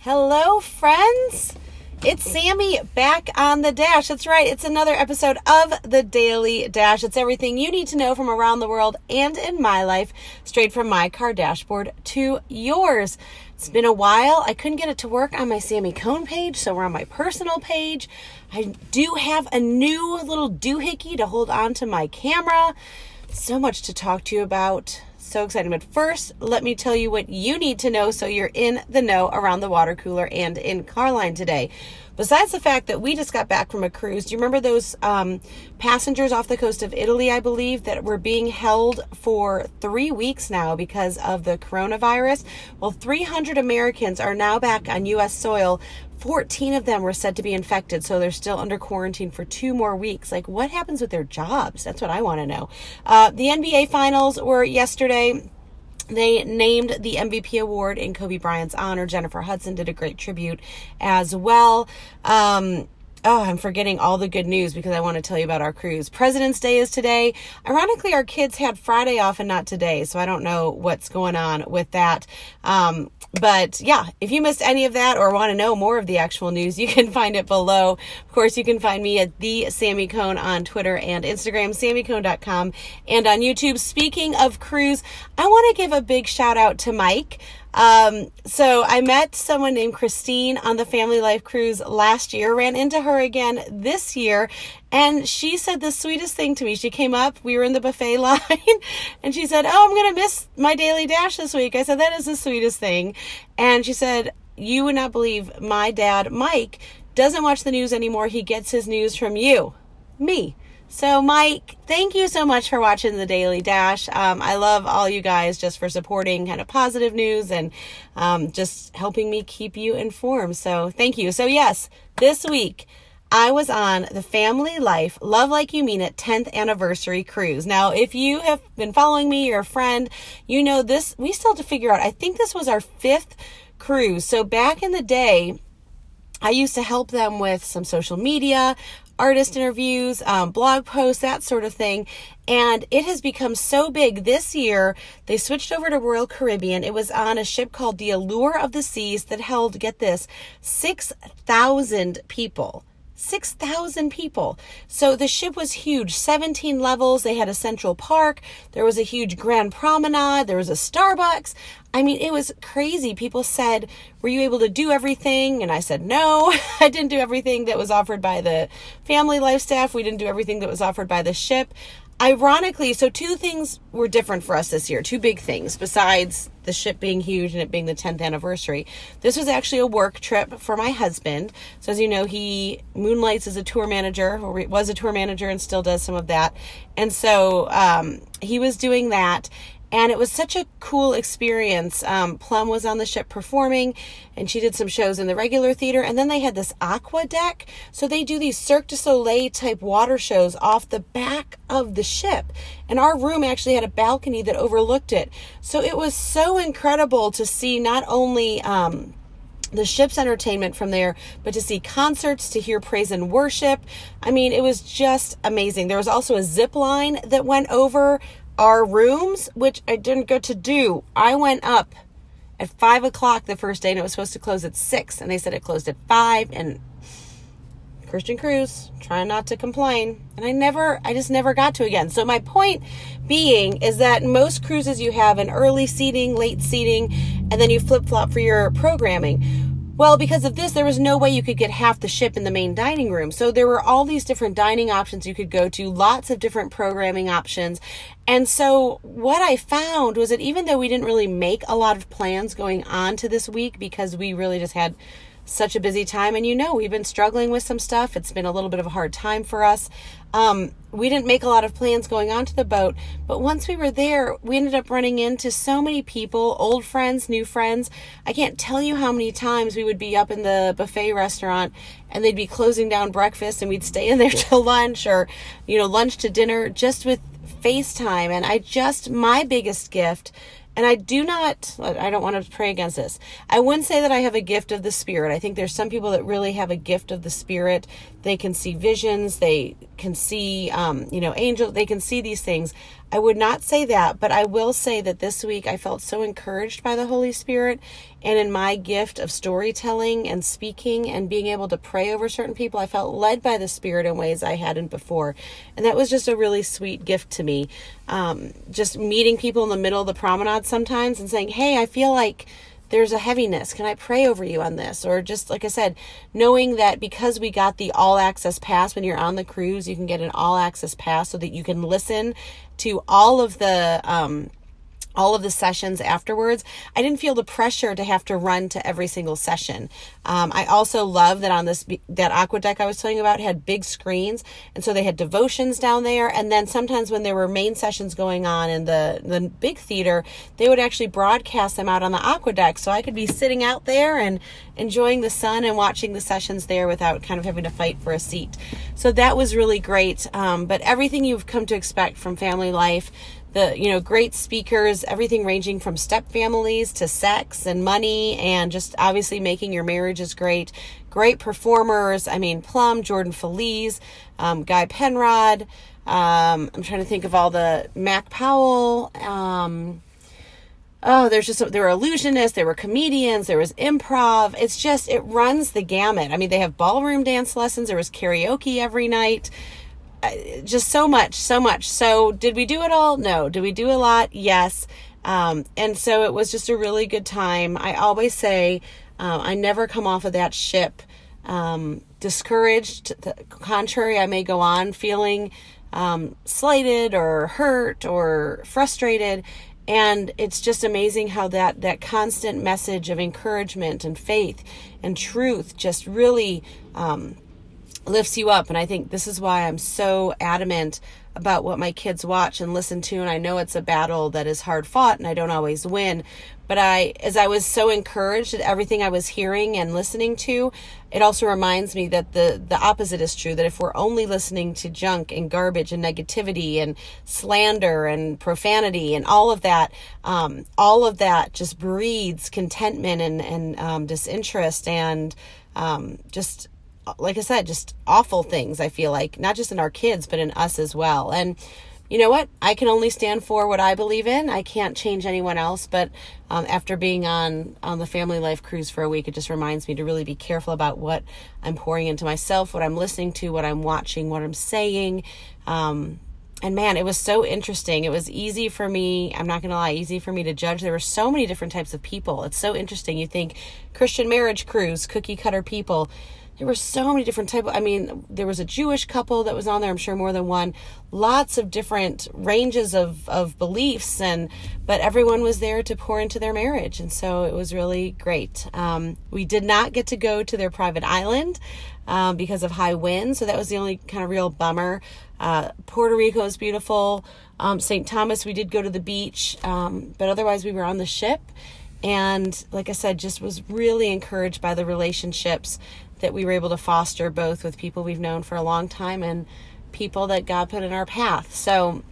Hello, friends. It's Sammy back on the dash. That's right. It's another episode of the Daily Dash. It's everything you need to know from around the world and in my life, straight from my car dashboard to yours. It's been a while. I couldn't get it to work on my Sammy Cone page, so we're on my personal page. I do have a new little doohickey to hold on to my camera. So much to talk to you about. So exciting. But first, let me tell you what you need to know so you're in the know around the water cooler and in Carline today. Besides the fact that we just got back from a cruise, do you remember those passengers off the coast of Italy, I believe, that were being held for 3 weeks now because of the coronavirus? Well, 300 Americans are now back on U.S. soil. 14 of them were said to be infected, so they're still under quarantine for 2 more weeks. Like, what happens with their jobs? That's what I want to know. The NBA Finals were yesterday. They named the MVP award in Kobe Bryant's honor. Jennifer Hudson did a great tribute as well. I'm forgetting all the good news because I want to tell you about our cruise. President's Day is today. Ironically, our kids had Friday off and not today, so I don't know what's going on with that. But yeah, if you missed any of that or want to know more of the actual news, you can find it below. Of course, you can find me at the Sammy Cone on Twitter and Instagram, sammycone.com, and on YouTube. Speaking of cruise, I want to give a big shout out to Mike. So I met someone named Christine on the FamilyLife cruise last year, ran into her again this year, and she said the sweetest thing to me. She came up, we were in the buffet line, and she said, "Oh, I'm going to miss my daily dash this week." I said, "That is the sweetest thing." And she said, "You would not believe my dad, Mike, doesn't watch the news anymore. He gets his news from you, me." So, Mike, thank you so much for watching the Daily Dash. I love all you guys just for supporting kind of positive news and just helping me keep you informed. So, thank you. So, yes, this week I was on the FamilyLife Love Like You Mean It 10th anniversary cruise. Now, if you have been following me, you're a friend, you know this. We still have to figure out, I think this was our 5th cruise. So, back in the day, I used to help them with some social media, artist interviews, blog posts, that sort of thing. And it has become so big. This year, they switched over to Royal Caribbean. It was on a ship called the Allure of the Seas that held, get this, 6,000 people. 6,000 people. So the ship was huge, 17 levels. They had a central park. There was a huge grand promenade. There was a Starbucks. I mean, it was crazy. People said, "Were you able to do everything?" And I said, "No, I didn't do everything that was offered by the FamilyLife staff. We didn't do everything that was offered by the ship." Ironically, so 2 things were different for us this year, 2 big things besides the ship being huge and it being the 10th anniversary. This was actually a work trip for my husband. So as you know, he moonlights as a tour manager, or was a tour manager and still does some of that. And so he was doing that. And it was such a cool experience. Plum was on the ship performing, and she did some shows in the regular theater. And then they had this aqua deck. So they do these Cirque du Soleil type water shows off the back of the ship. And our room actually had a balcony that overlooked it. So it was so incredible to see not only the ship's entertainment from there, but to see concerts, to hear praise and worship. I mean, it was just amazing. There was also a zip line that went over our rooms, which I didn't get to do. I went up at 5 o'clock the first day, and it was supposed to close at 6, and they said it closed at 5, and Christian cruise, trying not to complain, and I just never got to again. So my point being is that most cruises you have an early seating, late seating, and then you flip-flop for your programming. Well, because of this, there was no way you could get half the ship in the main dining room. So there were all these different dining options you could go to, lots of different programming options. And so what I found was that even though we didn't really make a lot of plans going on to this week because we really just had such a busy time, and we've been struggling with some stuff. It's been a little bit of a hard time for us. We didn't make a lot of plans going onto the boat, but once we were there, we ended up running into so many people, old friends, new friends. I can't tell you how many times we would be up in the buffet restaurant and they'd be closing down breakfast and we'd stay in there till lunch, or, lunch to dinner, just with FaceTime. And my biggest gift, and I don't want to pray against this. I wouldn't say that I have a gift of the Spirit. I think there's some people that really have a gift of the Spirit. They can see visions. They can see, angels. They can see these things. I would not say that, but I will say that this week I felt so encouraged by the Holy Spirit, and in my gift of storytelling and speaking and being able to pray over certain people, I felt led by the Spirit in ways I hadn't before. And that was just a really sweet gift to me. Just meeting people in the middle of the promenade sometimes and saying, hey, I feel like there's a heaviness. Can I pray over you on this? Or just, like I said, knowing that because we got the all access pass, when you're on the cruise, you can get an all access pass so that you can listen to all of the sessions afterwards. I didn't feel the pressure to have to run to every single session. I also love that on that aqua deck I was telling you about had big screens. And so they had devotions down there. And then sometimes when there were main sessions going on in the big theater, they would actually broadcast them out on the aqua deck. So I could be sitting out there and enjoying the sun and watching the sessions there without kind of having to fight for a seat. So that was really great. But everything you've come to expect from Family Life, great speakers, everything ranging from step families to sex and money, and just obviously making your marriages great. Great performers. I mean, Plum, Jordan Feliz, Guy Penrod. I'm trying to think of all the Mac Powell. There were illusionists, there were comedians, there was improv. It runs the gamut. I mean, they have ballroom dance lessons. There was karaoke every night. Just so much. So did we do it all? No. Did we do a lot? Yes. And so it was just a really good time. I always say, I never come off of that ship, discouraged. The contrary, I may go on feeling, slighted or hurt or frustrated. And it's just amazing how that constant message of encouragement and faith and truth just really, lifts you up. And I think this is why I'm so adamant about what my kids watch and listen to. And I know it's a battle that is hard fought and I don't always win. But as I was so encouraged at everything I was hearing and listening to, it also reminds me that the opposite is true, that if we're only listening to junk and garbage and negativity and slander and profanity and all of that just breeds contentment and disinterest and just, like I said, just awful things, I feel like, not just in our kids, but in us as well. And you know what? I can only stand for what I believe in. I can't change anyone else. But after being on the Family Life cruise for a week, it just reminds me to really be careful about what I'm pouring into myself, what I'm listening to, what I'm watching, what I'm saying. And man, it was so interesting. It was easy for me, I'm not going to lie, easy for me to judge. There were so many different types of people. It's so interesting. You think Christian marriage cruise, cookie cutter people. There were so many different types. I mean, there was a Jewish couple that was on there, I'm sure more than one. Lots of different ranges of beliefs, but everyone was there to pour into their marriage. And so it was really great. We did not get to go to their private island because of high winds. So that was the only kind of real bummer. Puerto Rico is beautiful. St. Thomas, we did go to the beach. But otherwise we were on the ship. And like I said, just was really encouraged by the relationships that we were able to foster, both with people we've known for a long time and people that God put in our path. So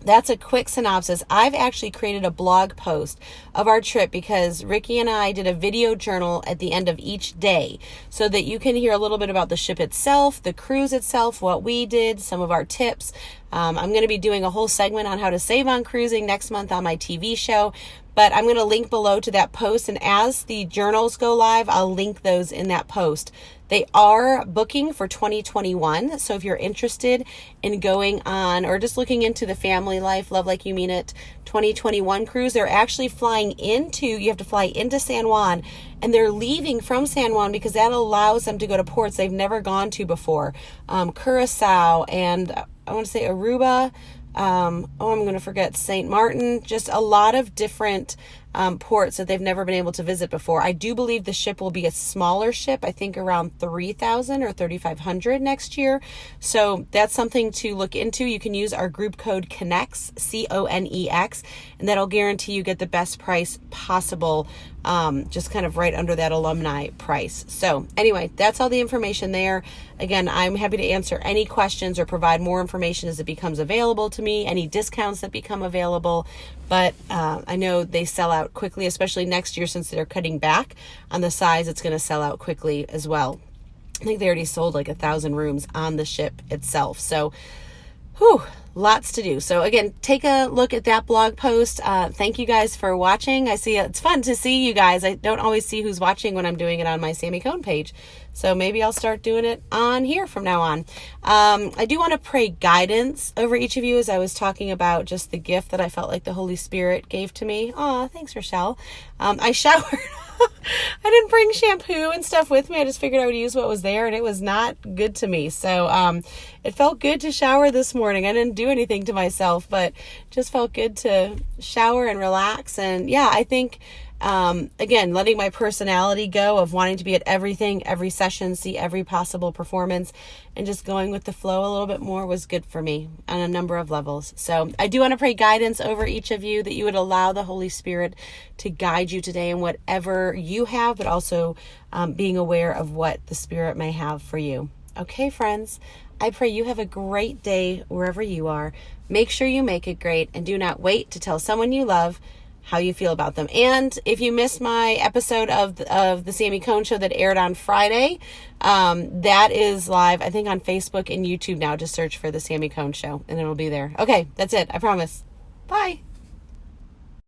that's a quick synopsis. I've actually created a blog post of our trip because Ricky and I did a video journal at the end of each day so that you can hear a little bit about the ship itself, the cruise itself, what we did, some of our tips. I'm going to be doing a whole segment on how to save on cruising next month on my TV show. But I'm going to link below to that post. And as the journals go live, I'll link those in that post. They are booking for 2021. So if you're interested in going on or just looking into the Family Life, Love Like You Mean It 2021 cruise, they're actually you have to fly into San Juan, and they're leaving from San Juan because that allows them to go to ports they've never gone to before. Curacao and I want to say Aruba. I'm going to forget St. Martin, just a lot of different ports that they've never been able to visit before. I do believe the ship will be a smaller ship, I think around 3,000 or 3,500 next year. So that's something to look into. You can use our group code CONNEX, CONEX, and that'll guarantee you get the best price possible, just kind of right under that alumni price. So anyway, that's all the information there. Again, I'm happy to answer any questions or provide more information as it becomes available to me, any discounts that become available. But I know they sell out quickly, especially next year since they're cutting back on the size. It's going to sell out quickly as well. I think they already sold like 1,000 rooms on the ship itself. So, lots to do. So again, take a look at that blog post. Thank you guys for watching. I see it's fun to see you guys. I don't always see who's watching when I'm doing it on my Sammy Cohn page. So maybe I'll start doing it on here from now on. I do want to pray guidance over each of you as I was talking about just the gift that I felt like the Holy Spirit gave to me. Aw, thanks, Rochelle. I showered. I didn't bring shampoo and stuff with me. I just figured I would use what was there, and it was not good to me. So it felt good to shower this morning. I didn't do anything to myself, but just felt good to shower and relax. And yeah, I think again, letting my personality go of wanting to be at everything, every session, see every possible performance, and just going with the flow a little bit more was good for me on a number of levels. So I do want to pray guidance over each of you, that you would allow the Holy Spirit to guide you today in whatever you have, but also being aware of what the Spirit may have for you. Okay, friends, I pray you have a great day wherever you are. Make sure you make it great, and do not wait to tell someone you love how you feel about them. And if you missed my episode of the Sammy Cohn Show that aired on Friday, that is live, I think, on Facebook and YouTube now. Just search for the Sammy Cohn Show and it'll be there. Okay, that's it. I promise. Bye.